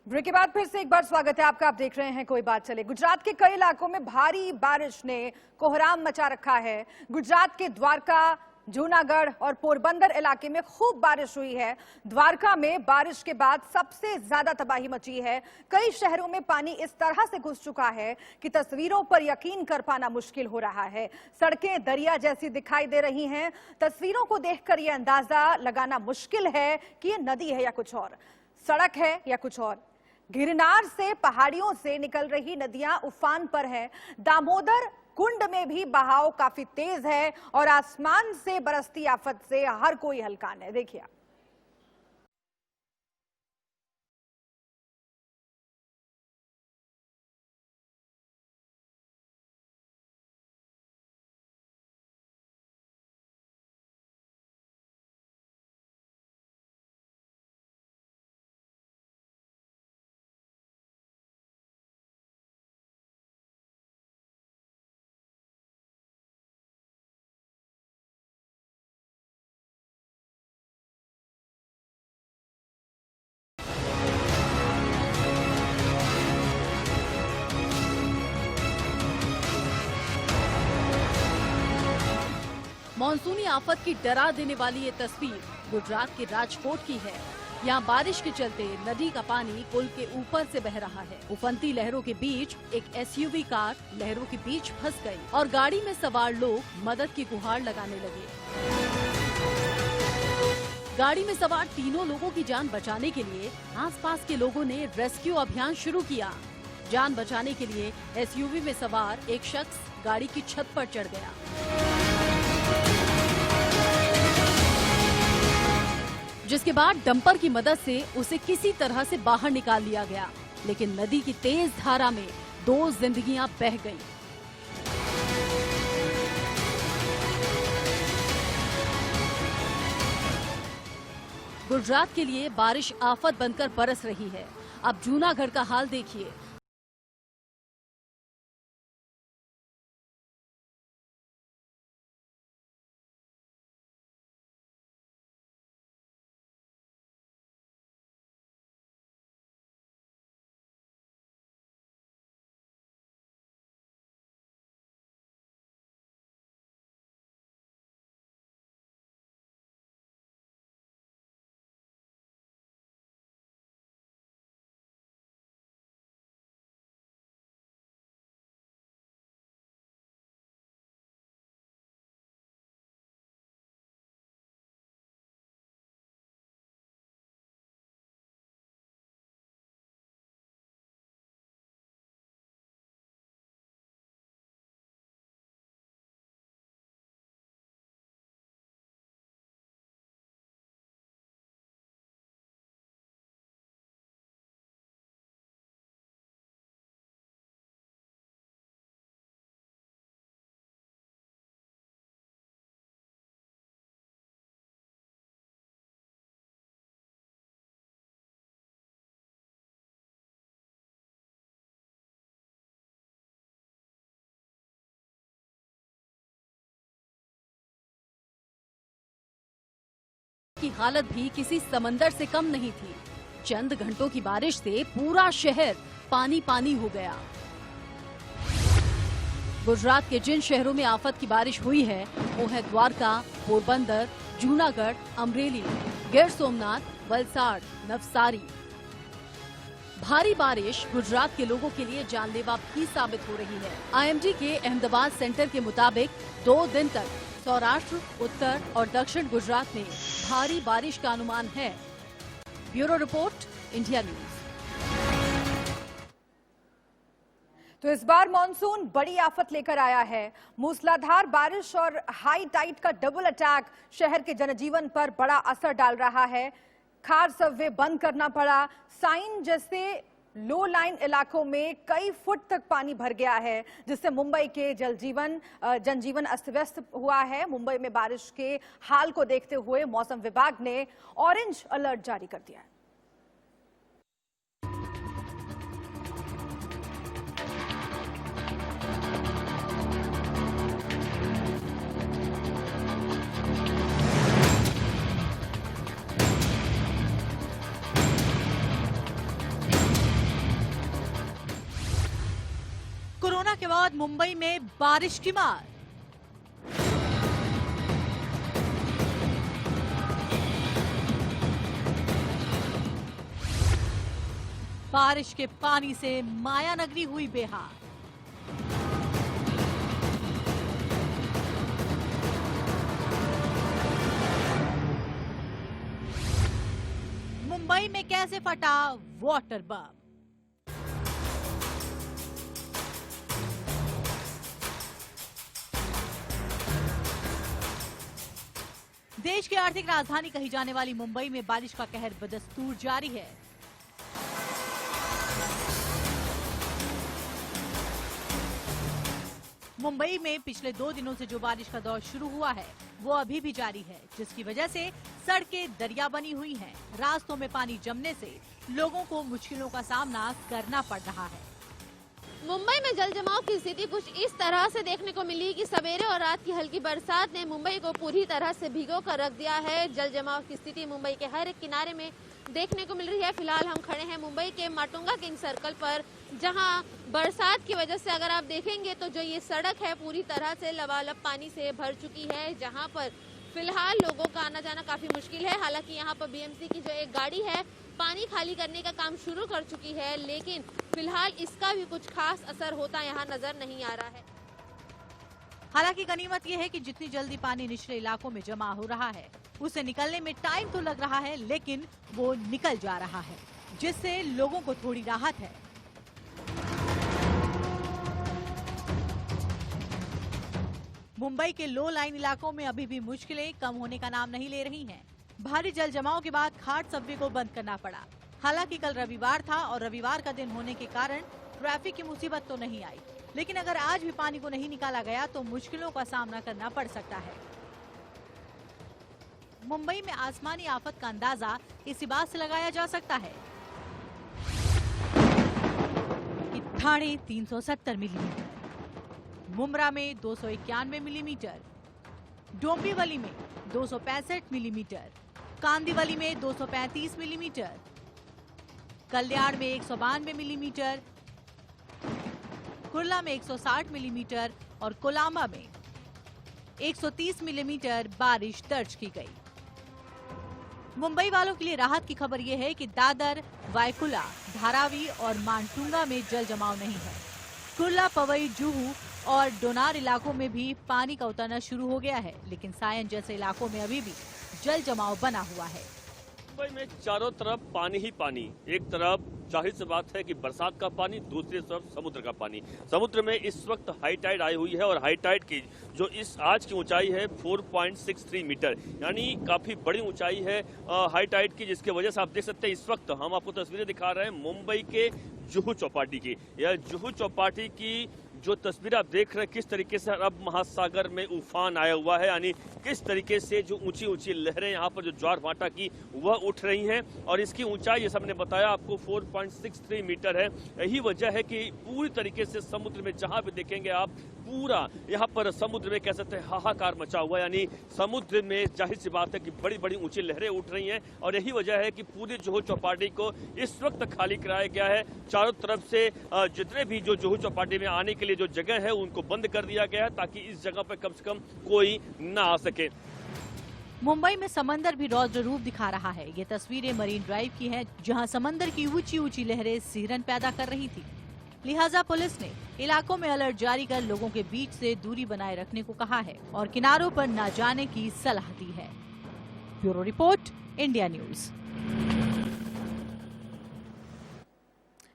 Break के बाद फिर से एक बार स्वागत है आपका। आप देख रहे हैं कोई बात चले। गुजरात के कई इलाकों में भारी बारिश ने कोहराम मचा रखा है। गुजरात के द्वारका, जूनागढ़ और पोरबंदर इलाके में खूब बारिश हुई है। द्वारका में बारिश के बाद सबसे ज्यादा तबाही मची है। कई शहरों में पानी इस तरह से घुस चुका है कि तस्वीरों पर यकीन कर पाना मुश्किल हो रहा है। सड़कें दरिया जैसी दिखाई दे रही हैं। तस्वीरों को देखकर यह अंदाजा लगाना मुश्किल है कि यह नदी है या कुछ और, सड़क है या कुछ और। गिरनार से पहाड़ियों से निकल रही नदियां उफान पर हैं। दामोदर कुंड में भी बहाव काफी तेज है और आसमान से बरसती आफत से हर कोई हलकान है। देखिए मॉनसूनी आफत की डरा देने वाली ये तस्वीर गुजरात के राजकोट की है। यहाँ बारिश के चलते नदी का पानी पुल के ऊपर से बह रहा है। उफनती लहरों के बीच एक एसयूवी कार लहरों के बीच फंस गई और गाड़ी में सवार लोग मदद की गुहार लगाने लगे। गाड़ी में सवार तीनों लोगों की जान बचाने के लिए आसपास के लोगों ने रेस्क्यू अभियान शुरू किया। जान बचाने के लिए एसयूवी में सवार एक शख्स गाड़ी की छत पर चढ़ गया। जिसके बाद डंपर की मदद से उसे किसी तरह से बाहर निकाल लिया गया, लेकिन नदी की तेज धारा में 2 जिंदगियां बह गईं। गुजरात के लिए बारिश आफत बनकर बरस रही है। अब जूनागढ़ का हाल देखिए। की हालत भी किसी समंदर से कम नहीं थी। चंद घंटों की बारिश से पूरा शहर पानी पानी हो गया। गुजरात के जिन शहरों में आफत की बारिश हुई है वो है द्वारका, पोरबंदर, जूनागढ़, अमरेली, गिर सोमनाथ, वलसाड़, नवसारी। भारी बारिश गुजरात के लोगों के लिए जानलेवा भी साबित हो रही है। आईएमडी के अहमदाबाद सेंटर के मुताबिक 2 दिन तक सौराष्ट्र, उत्तर और दक्षिण गुजरात में भारी बारिश का अनुमान है। Bureau report, India news. तो इस बार मॉनसून बड़ी आफत लेकर आया है। मूसलाधार बारिश और हाई टाइड का डबल अटैक शहर के जनजीवन पर बड़ा असर डाल रहा है। कार सबवे बंद करना पड़ा। साइन जैसे लो लाइन इलाकों में कई फुट तक पानी भर गया है, जिससे मुंबई के जनजीवन अस्त व्यस्त हुआ है। मुंबई में बारिश के हाल को देखते हुए मौसम विभाग ने ऑरेंज अलर्ट जारी कर दिया है। बाद मुंबई में बारिश की मार। बारिश के पानी से माया नगरी हुई बेहाल। मुंबई में कैसे फटा वाटर बम। देश की आर्थिक राजधानी कही जाने वाली मुंबई में बारिश का कहर बदस्तूर जारी है। मुंबई में पिछले 2 दिनों से जो बारिश का दौर शुरू हुआ है वो अभी भी जारी है, जिसकी वजह से सड़कें दरिया बनी हुई हैं। रास्तों में पानी जमने से लोगों को मुश्किलों का सामना करना पड़ रहा है। मुंबई में जल जमाव की स्थिति कुछ इस तरह से देखने को मिली कि सवेरे और रात की हल्की बरसात ने मुंबई को पूरी तरह से भिगो कर रख दिया है। जल जमाव की स्थिति मुंबई के हर एक किनारे में देखने को मिल रही है। फिलहाल हम खड़े हैं मुंबई के माटुंगा किंग सर्कल पर, जहां बरसात की वजह से अगर आप देखेंगे तो जो ये सड़क है पूरी तरह से लबालब पानी से भर चुकी है, जहां पर फिलहाल लोगों का आना जाना काफी मुश्किल है। हालांकि यहाँ पर बीएमसी की जो एक गाड़ी है पानी खाली करने का काम शुरू कर चुकी है, लेकिन फिलहाल इसका भी कुछ खास असर होता यहाँ नजर नहीं आ रहा है। हालांकि गनीमत यह है कि जितनी जल्दी पानी निचले इलाकों में जमा हो रहा है उसे निकलने में टाइम तो लग रहा है, लेकिन वो निकल जा रहा है, जिससे लोगों को थोड़ी राहत है। मुंबई के लो लाइन इलाकों में अभी भी मुश्किलें कम होने का नाम नहीं ले रही हैं। भारी जल जमाव के बाद घाट सबवे को बंद करना पड़ा। हालांकि कल रविवार था और रविवार का दिन होने के कारण ट्रैफिक की मुसीबत तो नहीं आई, लेकिन अगर आज भी पानी को नहीं निकाला गया तो मुश्किलों का सामना करना पड़ सकता है। मुंबई में आसमानी आफत का अंदाजा इसी बात से लगाया जा सकता है कि ठाणे 370 मिलीमीटर, मुंब्रा में 291 मिलीमीटर, डोंबिवली में 265 मिलीमीटर, कांदिवली में 235 मिलीमीटर, कल्याण में 192 मिलीमीटर, कुर्ला में 160 मिलीमीटर और कोलाबा में 130 मिलीमीटर बारिश दर्ज की गई। मुंबई वालों के लिए राहत की खबर यह है कि दादर, वायकुला, धारावी और मांटुंगा में जल जमाव नहीं है। कुर्ला, पवई, जुहू और डोनार इलाकों में भी पानी का उतरना शुरू हो गया है, लेकिन सायन जैसे इलाकों में अभी भी जल जमाव बना हुआ है। मुंबई में चारों तरफ पानी ही पानी। एक तरफ जाहिर सी बात है कि बरसात का पानी, दूसरी तरफ समुद्र का पानी। समुद्र में इस वक्त हाई टाइड आई हुई है और हाई टाइड की जो इस आज की ऊंचाई है 4.63 मीटर, यानी काफी बड़ी ऊंचाई है हाई टाइड की, जिसकी वजह से आप देख सकते हैं इस वक्त हम आपको तस्वीरें दिखा रहे हैं मुंबई के जुहू चौपाटी की। यह जुहू चौपाटी की जो तस्वीर आप देख रहे हैं किस तरीके से अरब महासागर में उफान आया हुआ है, यानी किस तरीके से जो ऊंची ऊंची लहरें यहाँ पर जो ज्वार भाटा की वह उठ रही हैं और इसकी ऊंचाई जैसा हमने बताया आपको 4.63 मीटर है। यही वजह है कि पूरी तरीके से समुद्र में जहां भी देखेंगे आप पूरा यहाँ पर समुद्र में कह सकते हैं हाहाकार मचा हुआ है, यानी समुद्र में जाहिर सी बात है कि बड़ी बड़ी ऊंची लहरें उठ रही हैं और यही वजह है कि पूरी जुहू चौपाटी को इस वक्त खाली कराया गया है। चारों तरफ से जितने भी जो जुहू चौपाटी में आने के लिए जो जगह है उनको बंद कर दिया गया है ताकि इस जगह पर कम से कम कोई ना आ सके। मुंबई में समंदर भी रौद्र रूप दिखा रहा है। ये तस्वीरें मरीन ड्राइव की हैं, जहां समंदर की ऊंची ऊंची लहरें सिहरन पैदा कर रही थी। लिहाजा पुलिस ने इलाकों में अलर्ट जारी कर लोगों के बीच से दूरी बनाए रखने को कहा है और किनारों पर न जाने की सलाह दी है। Bureau report, India news.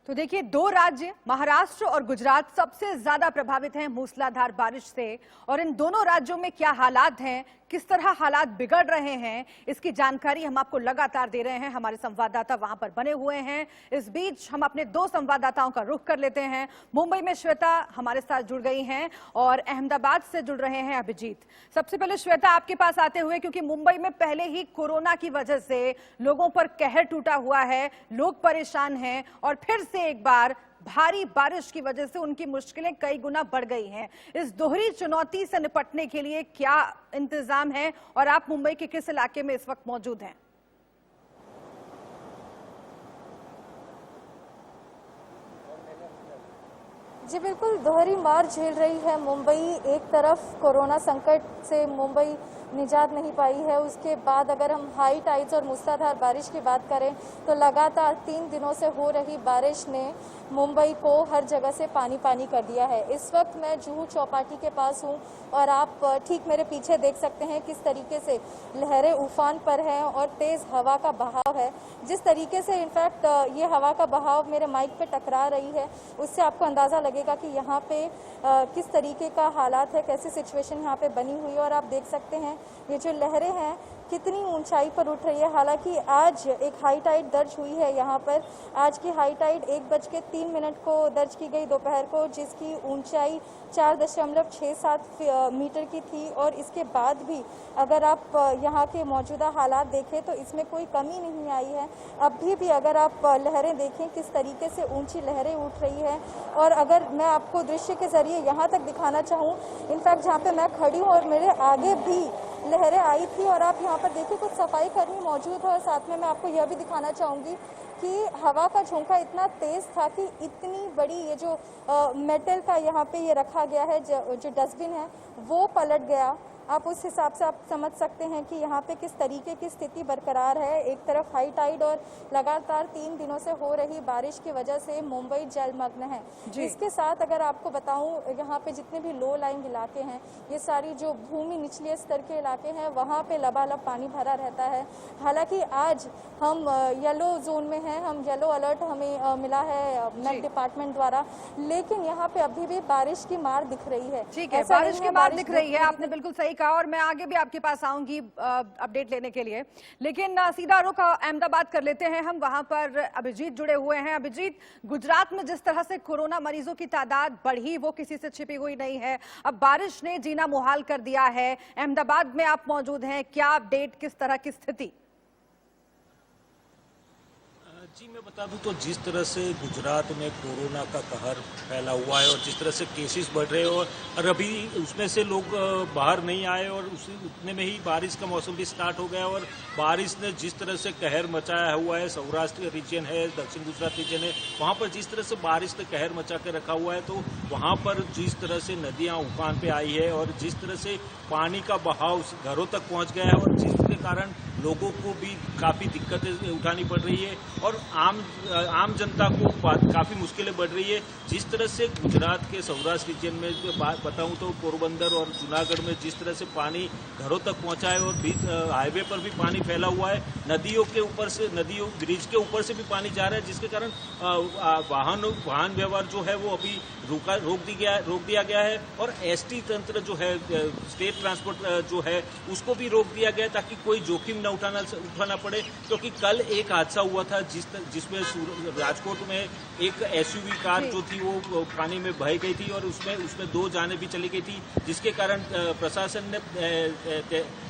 तो देखिए, 2 राज्य महाराष्ट्र और गुजरात सबसे ज्यादा प्रभावित हैं मूसलाधार बारिश से, और इन दोनों राज्यों में क्या हालात हैं, किस तरह हालात बिगड़ रहे हैं, इसकी जानकारी हम आपको लगातार दे रहे हैं। हमारे संवाददाता वहां पर बने हुए हैं। इस बीच हम अपने 2 संवाददाताओं का रुख कर लेते हैं। मुंबई में श्वेता हमारे साथ जुड़ गई हैं और अहमदाबाद से जुड़ रहे हैं अभिजीत। सबसे पहले श्वेता, आपके पास आते हुए, क्योंकि मुंबई में पहले ही कोरोना की वजह से लोगों पर कहर टूटा हुआ है, लोग परेशान हैं और फिर से एक बार भारी बारिश की वजह से उनकी मुश्किलें कई गुना बढ़ गई हैं। इस दोहरी चुनौती से निपटने के लिए क्या इंतजाम है और आप मुंबई के किस इलाके में इस वक्त मौजूद हैं? जी बिल्कुल, दोहरी मार झेल रही है मुंबई। एक तरफ कोरोना संकट से मुंबई निजात नहीं पाई है, उसके बाद अगर हम हाई टाइड्स और मूसलाधार बारिश की बात करें तो लगातार 3 दिनों से हो रही बारिश ने मुंबई को हर जगह से पानी पानी कर दिया है। इस वक्त मैं जुहू चौपाटी के पास हूं और आप ठीक मेरे पीछे देख सकते हैं किस तरीके से लहरें उफान पर हैं और तेज़ हवा का बहाव है। जिस तरीके से इनफैक्ट ये हवा का बहाव मेरे माइक पे टकरा रही है, उससे आपको अंदाज़ा लगेगा कि यहाँ पे किस तरीके का हालात है, कैसी सिचुएशन यहाँ पे बनी हुई है। और आप देख सकते हैं ये जो लहरें हैं कितनी ऊंचाई पर उठ रही है। हालांकि आज एक हाई टाइड दर्ज हुई है यहाँ पर। आज की हाई टाइड 1:03 को दर्ज की गई दोपहर को, जिसकी ऊंचाई 4.67 मीटर की थी। और इसके बाद भी अगर आप यहाँ के मौजूदा हालात देखें तो इसमें कोई कमी नहीं आई है। अभी भी अगर आप लहरें देखें किस तरीके से ऊंची लहरें उठ रही है। और अगर मैं आपको दृश्य के जरिए यहाँ तक दिखाना चाहूँ, इनफैक्ट जहाँ पे मैं खड़ी हूँ और मेरे आगे भी लहरें आई थी। और आप यहाँ पर देखिए कुछ सफाई कर्मी मौजूद है। और साथ में मैं आपको यह भी दिखाना चाहूँगी कि हवा का झोंका इतना तेज़ था कि इतनी बड़ी ये जो मेटल का यहाँ पे ये रखा गया है जो डस्टबिन है वो पलट गया। आप उस हिसाब से आप समझ सकते हैं कि यहाँ पे किस तरीके की स्थिति बरकरार है। एक तरफ हाई टाइड और लगातार 3 दिनों से हो रही बारिश की वजह से मुंबई जलमग्न है। इसके साथ अगर आपको बताऊं, यहाँ पे जितने भी लो लाइंग इलाके हैं, ये सारी जो भूमि निचले स्तर के इलाके हैं, वहाँ पे लबालब पानी भरा रहता है। हालांकि आज हम येलो जोन में हैं, हम येलो अलर्ट हमें मिला है मेट डिपार्टमेंट द्वारा, लेकिन यहाँ पे अभी भी बारिश की मार दिख रही है। ठीक है, बारिश की मार दिख रही है, आपने बिल्कुल सही कहा। और मैं आगे भी आपके पास आऊंगी अपडेट लेने के लिए, लेकिन सीधा रुख अहमदाबाद कर लेते हैं हम। वहां पर अभिजीत जुड़े हुए हैं। अभिजीत, गुजरात में जिस तरह से कोरोना मरीजों की तादाद बढ़ी वो किसी से छिपी हुई नहीं है। अब बारिश ने जीना मुहाल कर दिया है। अहमदाबाद में आप मौजूद हैं, क्या अपडेट, किस तरह की स्थिति? जी मैं बता दूं तो जिस तरह से गुजरात में कोरोना का कहर फैला हुआ है और जिस तरह से केसेस बढ़ रहे हैं और अभी उसमें से लोग बाहर नहीं आए और उतने में ही बारिश का मौसम भी स्टार्ट हो गया। और बारिश ने जिस तरह से कहर मचाया हुआ है, सौराष्ट्र रीजन है, दक्षिण गुजरात रीजन है, वहाँ पर जिस तरह से बारिश ने कहर मचा के रखा हुआ है, तो वहाँ पर जिस तरह से नदियाँ उफान पे आई है और जिस तरह से पानी का बहाव घरों तक पहुँच गया है और जिसके कारण लोगों को भी काफ़ी दिक्कतें उठानी पड़ रही है और आम जनता को काफ़ी मुश्किलें बढ़ रही है। जिस तरह से गुजरात के सौराष्ट्र रीजन में बात बताऊं तो पोरबंदर और जूनागढ़ में जिस तरह से पानी घरों तक पहुंचा है और हाईवे पर भी पानी फैला हुआ है, नदियों के ऊपर से ब्रिज के ऊपर से भी पानी जा रहा है, जिसके कारण वाहन व्यवहार जो है वो अभी रोक दिया गया है। और एसटी तंत्र जो है, स्टेट ट्रांसपोर्ट जो है, उसको भी रोक दिया गया ताकि कोई जोखिम न उठाना पड़े। क्योंकि कल एक हादसा हुआ था जिसमें राजकोट में एक एसयूवी कार जो थी वो पानी में बह गई थी और उसमें 2 जानें भी चली गई थी, जिसके कारण प्रशासन ने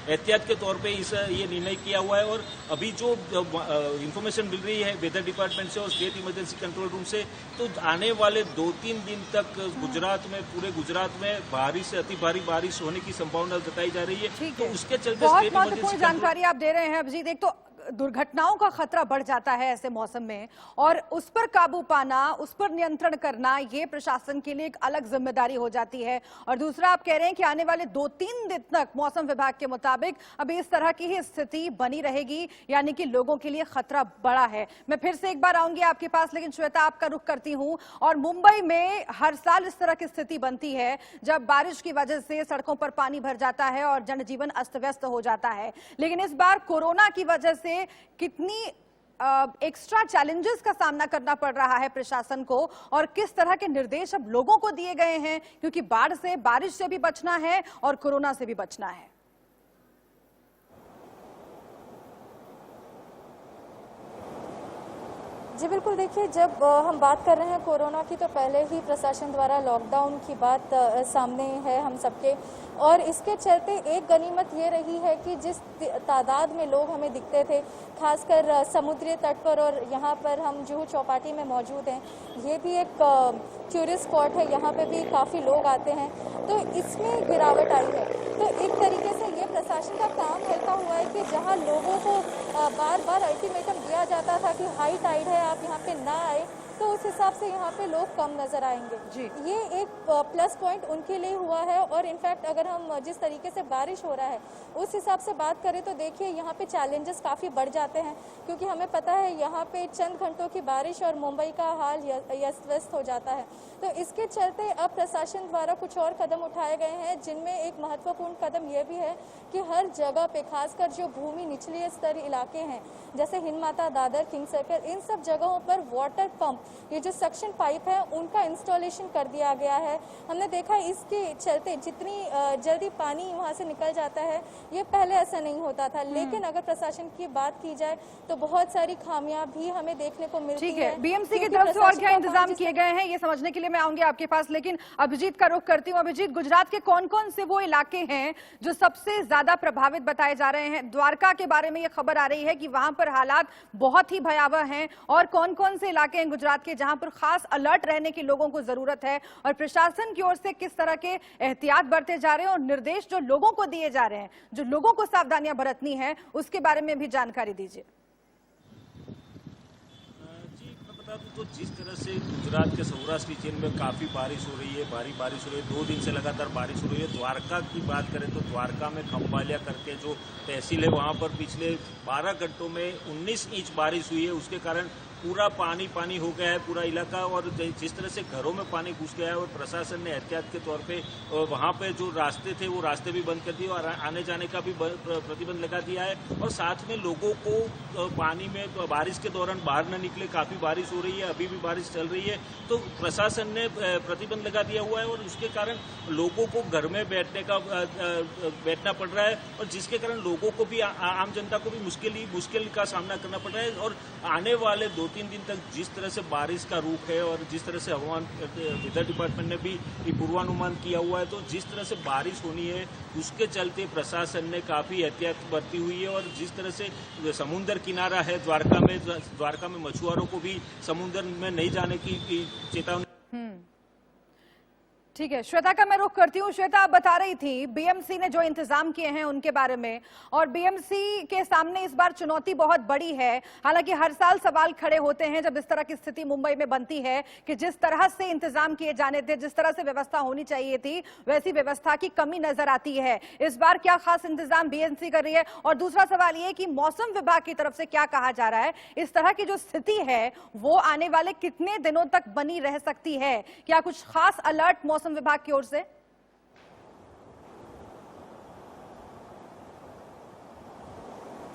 एहतियात के तौर पे ये निर्णय किया हुआ है। और अभी जो इंफॉर्मेशन मिल रही है वेदर डिपार्टमेंट से और स्टेट इमरजेंसी कंट्रोल रूम से, तो आने वाले 2-3 दिन तक पूरे गुजरात में भारी से अति भारी बारिश होने की संभावना जताई जा रही है। तो उसके चलते बहुत महत्वपूर्ण जानकारी आप दे रहे हैं अभिजीत। एक तो दुर्घटनाओं का खतरा बढ़ जाता है ऐसे मौसम में, और उस पर काबू पाना, उस पर नियंत्रण करना, ये प्रशासन के लिए एक अलग जिम्मेदारी हो जाती है। और दूसरा, आप कह रहे हैं कि आने वाले 2-3 दिन तक मौसम विभाग के मुताबिक अभी इस तरह की ही स्थिति बनी रहेगी, यानी कि लोगों के लिए खतरा बड़ा है। मैं फिर से एक बार आऊंगी आपके पास, लेकिन श्वेता आपका रुख करती हूं। और मुंबई में हर साल इस तरह की स्थिति बनती है जब बारिश की वजह से सड़कों पर पानी भर जाता है और जनजीवन अस्त व्यस्त हो जाता है, लेकिन इस बार कोरोना की वजह से कितनी एक्स्ट्रा चैलेंजेस का सामना करना पड़ रहा है प्रशासन को, और किस तरह के निर्देश अब लोगों को दिए गए हैं, क्योंकि बाढ़ से, बारिश से भी बचना है और कोरोना से भी बचना है। जी बिल्कुल, देखिए जब हम बात कर रहे हैं कोरोना की, तो पहले ही प्रशासन द्वारा लॉकडाउन की बात सामने है हम सबके, और इसके चलते एक गनीमत ये रही है कि जिस तादाद में लोग हमें दिखते थे, खासकर समुद्री तट पर, और यहाँ पर हम जुहू चौपाटी में मौजूद हैं, ये भी एक टूरिस्ट स्पॉट है, यहाँ पे भी काफ़ी लोग आते हैं, तो इसमें गिरावट आई है। तो एक तरीके से ये प्रशासन का काम हल्का हुआ है कि जहाँ लोगों को बार बार अल्टीमेटम दिया जाता था कि हाई टाइड है, आप यहाँ पे ना आए, तो उस हिसाब से यहाँ पे लोग कम नजर आएंगे जी। ये एक प्लस पॉइंट उनके लिए हुआ है। और इनफैक्ट अगर हम जिस तरीके से बारिश हो रहा है उस हिसाब से बात करें तो देखिए यहाँ पे चैलेंजेस काफ़ी बढ़ जाते हैं, क्योंकि हमें पता है यहाँ पे चंद घंटों की बारिश और मुंबई का हाल अस्त व्यस्त हो जाता है। तो इसके चलते अब प्रशासन द्वारा कुछ और कदम उठाए गए हैं, जिनमें एक महत्वपूर्ण कदम यह भी है कि हर जगह पे खासकर जो भूमि निचली स्तर इलाके हैं जैसे हिंदमाता, दादर, किंग सर्कल, इन सब जगहों पर वाटर पंप, ये जो सक्शन पाइप है उनका इंस्टॉलेशन कर दिया गया है। हमने देखा इसके चलते जितनी जल्दी पानी वहाँ से निकल जाता है, ये पहले ऐसा नहीं होता था। लेकिन अगर प्रशासन की बात की जाए तो बहुत सारी खामियां भी हमें देखने को मिलती ठीक है, बीएमसी की तरफ से और क्या इंतजाम किए गए हैं ये समझने के लिए मैं आऊंगी आपके पास, लेकिन अभिजीत का रुख करती हूँ। अभिजीत, गुजरात के कौन कौन से वो इलाके हैं जो सबसे ज्यादा प्रभावित बताए जा रहे हैं? द्वारका के बारे में ये खबर आ रही है कि वहां पर हालात बहुत ही भयावह हैं, और कौन कौन से इलाके हैं गुजरात के जहां पर खास अलर्ट रहने की लोगों को जरूरत है, और प्रशासन की ओर से किस तरह के एहतियात बरते जा रहे हैं और निर्देश जो लोगों को दिए जा रहे हैं, जो लोगों को सावधानियां बरतनी है, उसके बारे में भी जानकारी दीजिए। तो जिस तरह से गुजरात के सौराष्ट्र रीजन में काफ़ी बारिश हो रही है, भारी बारिश हो रही है, 2 दिन से लगातार बारिश हो रही है। द्वारका की बात करें तो द्वारका में खंबालिया करके जो तहसील है वहाँ पर पिछले 12 घंटों में 19 इंच बारिश हुई है। उसके कारण पूरा पानी पानी हो गया है पूरा इलाका, और जिस तरह से घरों में पानी घुस गया है और प्रशासन ने एहतियात के तौर पे वहाँ पे जो रास्ते थे वो रास्ते भी बंद कर दिए और आने जाने का भी प्रतिबंध लगा दिया है। और साथ में लोगों को पानी में बारिश के दौरान बाहर न निकले, काफ़ी बारिश हो रही है, अभी भी बारिश चल रही है, तो प्रशासन ने प्रतिबंध लगा दिया हुआ है और उसके कारण लोगों को घर में बैठना पड़ रहा है, और जिसके कारण लोगों को भी, आम जनता को भी मुश्किल का सामना करना पड़ रहा है। और आने वाले 2-3 दिन तक जिस तरह से बारिश का रुख है और जिस तरह से हवामान वेदर डिपार्टमेंट ने भी पूर्वानुमान किया हुआ है, तो जिस तरह से बारिश होनी है उसके चलते प्रशासन ने काफ़ी एहतियात बरती हुई है। और जिस तरह से समुद्र किनारा है द्वारका में मछुआरों को भी समुद्र में नहीं जाने की चेतावनी। ठीक है, श्वेता का मैं रुख करती हूँ। श्वेता, आप बता रही थी बीएमसी ने जो इंतजाम किए हैं उनके बारे में, और बीएमसी के सामने इस बार चुनौती बहुत बड़ी है। हालांकि हर साल सवाल खड़े होते हैं जब इस तरह की स्थिति मुंबई में बनती है कि जिस तरह से इंतजाम किए जाने थे, जिस तरह से व्यवस्था होनी चाहिए थी, वैसी व्यवस्था की कमी नजर आती है। इस बार क्या खास इंतजाम बीएमसी कर रही है? और दूसरा सवाल ये कि मौसम विभाग की तरफ से क्या कहा जा रहा है, इस तरह की जो स्थिति है वो आने वाले कितने दिनों तक बनी रह सकती है? क्या कुछ खास अलर्ट मौसम विभाग की ओर से?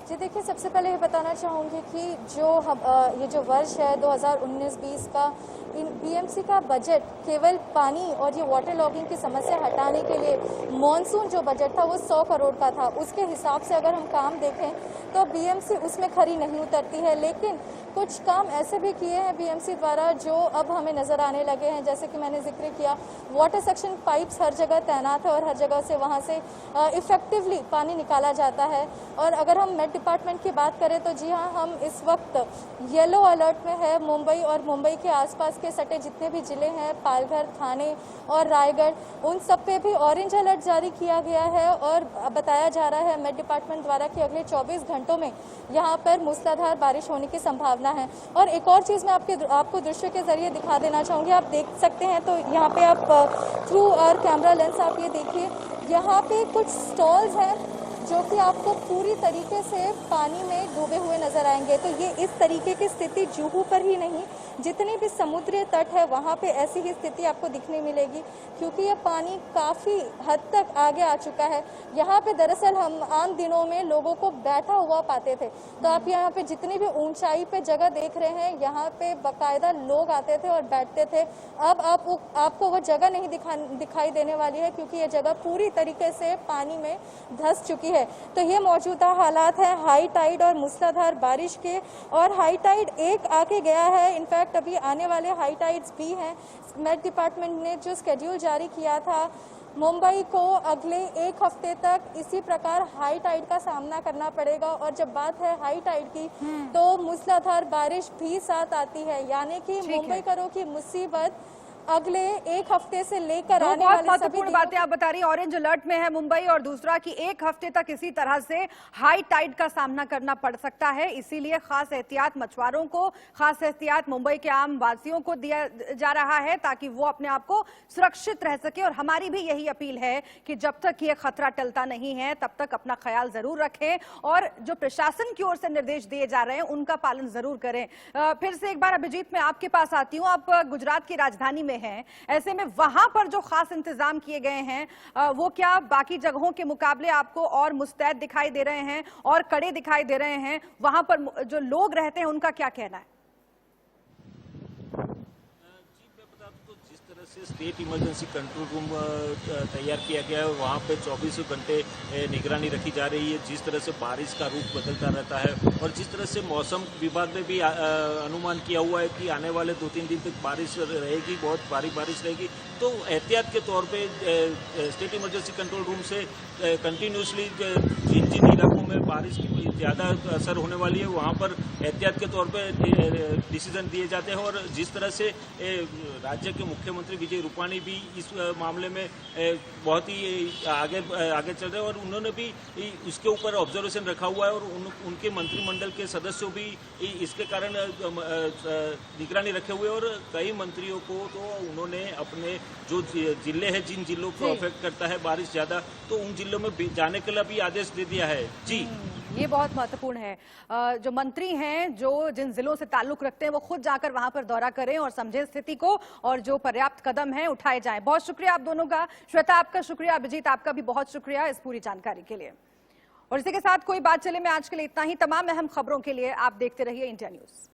जी देखिए, सबसे पहले ये बताना चाहूँगी कि ये जो वर्ष है 2019-20 का बीएमसी का बजट केवल पानी और ये वाटर लॉगिंग की समस्या हटाने के लिए मॉनसून जो बजट था वो 100 करोड़ का था। उसके हिसाब से अगर हम काम देखें तो बीएमसी उसमें खरी नहीं उतरती है। लेकिन कुछ काम ऐसे भी किए हैं बीएमसी द्वारा जो अब हमें नज़र आने लगे हैं, जैसे कि मैंने जिक्र किया, वाटर सेक्शन पाइप्स हर जगह तैनात है और हर जगह से वहाँ से इफेक्टिवली पानी निकाला जाता है। और अगर हम मेट डिपार्टमेंट की बात करें तो जी हाँ, हम इस वक्त येलो अलर्ट में है। मुंबई और मुंबई के आसपास के सटे जितने भी जिले हैं, पालघर, थाने और रायगढ़, उन सब पे भी ऑरेंज अलर्ट जारी किया गया है। और बताया जा रहा है मेट डिपार्टमेंट द्वारा कि अगले 24 घंटों में यहाँ पर मूसलाधार बारिश होने की संभावना है। और एक और चीज़ मैं आपको दृश्य के जरिए दिखा देना चाहूँगी। आप देख सकते हैं, तो यहाँ पे आप थ्रू और कैमरा लेंस आप ये देखिए, यहाँ पे कुछ स्टॉल्स हैं जो कि आपको पूरी तरीके से पानी में डूबे हुए नजर आएंगे। तो ये इस तरीके की स्थिति जुहू पर ही नहीं, जितने भी समुद्री तट है वहाँ पे ऐसी ही स्थिति आपको दिखने मिलेगी, क्योंकि ये पानी काफ़ी हद तक आगे आ चुका है। यहाँ पे दरअसल हम आम दिनों में लोगों को बैठा हुआ पाते थे, तो आप यहाँ पे जितनी भी ऊंचाई पे जगह देख रहे हैं, यहाँ पे बाकायदा लोग आते थे और बैठते थे। अब आपको वो जगह नहीं दिखाई देने वाली है, क्योंकि ये जगह पूरी तरीके से पानी में धंस चुकी है। तो ये मौजूदा हालात है हाई टाइड और मूसलाधार बारिश के। और हाई टाइड एक आके गया है, इनफैक्ट अभी आने वाले हाई टाइड्स भी हैं। मेट डिपार्टमेंट ने जो स्केड्यूल जारी किया था, मुंबई को अगले 1 हफ्ते तक इसी प्रकार हाई टाइड का सामना करना पड़ेगा। और जब बात है हाई टाइड की, तो मूसलाधार बारिश भी साथ आती है, यानी कि मुंबई करो की मुसीबत अगले एक हफ्ते से लेकर दो आने बहुत वाले सभी महत्वपूर्ण दिनों बातें आप बता रही हैं। ऑरेंज अलर्ट में है मुंबई, और दूसरा कि एक हफ्ते तक इसी तरह से हाई टाइड का सामना करना पड़ सकता है। इसीलिए खास एहतियात मछुआरों को, खास एहतियात मुंबई के आम वासियों को दिया जा रहा है ताकि वो अपने आप को सुरक्षित रह सके। और हमारी भी यही अपील है कि जब तक ये खतरा टलता नहीं है तब तक अपना ख्याल जरूर रखें और जो प्रशासन की ओर से निर्देश दिए जा रहे हैं उनका पालन जरूर करें। फिर से एक बार अभिजीत मैं आपके पास आती हूँ। आप गुजरात की राजधानी में हैं, ऐसे में वहां पर जो खास इंतजाम किए गए हैं वो क्या बाकी जगहों के मुकाबले आपको और मुस्तैद दिखाई दे रहे हैं और कड़े दिखाई दे रहे हैं? वहां पर जो लोग रहते हैं उनका क्या कहना है? जिस तरह से स्टेट इमरजेंसी कंट्रोल रूम तैयार किया गया है, वहाँ पे 24 घंटे निगरानी रखी जा रही है। जिस तरह से बारिश का रूप बदलता रहता है और जिस तरह से मौसम विभाग ने भी अनुमान किया हुआ है कि आने वाले 2-3 दिन तक बारिश रहेगी, बहुत भारी बारिश रहेगी, तो एहतियात के तौर पे स्टेट इमरजेंसी कंट्रोल रूम से कंटिन्यूसली जिन जिन इलाकों में बारिश की ज़्यादा असर होने वाली है वहाँ पर एहतियात के तौर पे डिसीजन दिए जाते हैं। और जिस तरह से राज्य के मुख्यमंत्री विजय रूपाणी भी इस मामले में बहुत ही आगे चल रहे हैं और उन्होंने भी इसके ऊपर ऑब्जर्वेशन रखा हुआ है और उनके मंत्रिमंडल के सदस्यों भी इसके कारण निगरानी रखे हुए हैं। और कई मंत्रियों को तो उन्होंने अपने जो जिले हैं, जिन जिलों को अफेक्ट करता है बारिश ज़्यादा, तो उन जिलों में जाने के लिए भी आदेश दे दिया है। जी, ये बहुत महत्वपूर्ण है। जो मंत्री हैं, जो जिन जिलों से ताल्लुक रखते हैं, वो खुद जाकर वहां पर दौरा करें और समझें स्थिति को और जो पर्याप्त कदम हैं उठाए जाएं। बहुत शुक्रिया आप दोनों का। श्वेता आपका शुक्रिया, अभिजीत आपका भी बहुत शुक्रिया इस पूरी जानकारी के लिए। और इसी के साथ कोई बात चले में आज के लिए इतना ही। तमाम अहम खबरों के लिए आप देखते रहिए इंडिया न्यूज।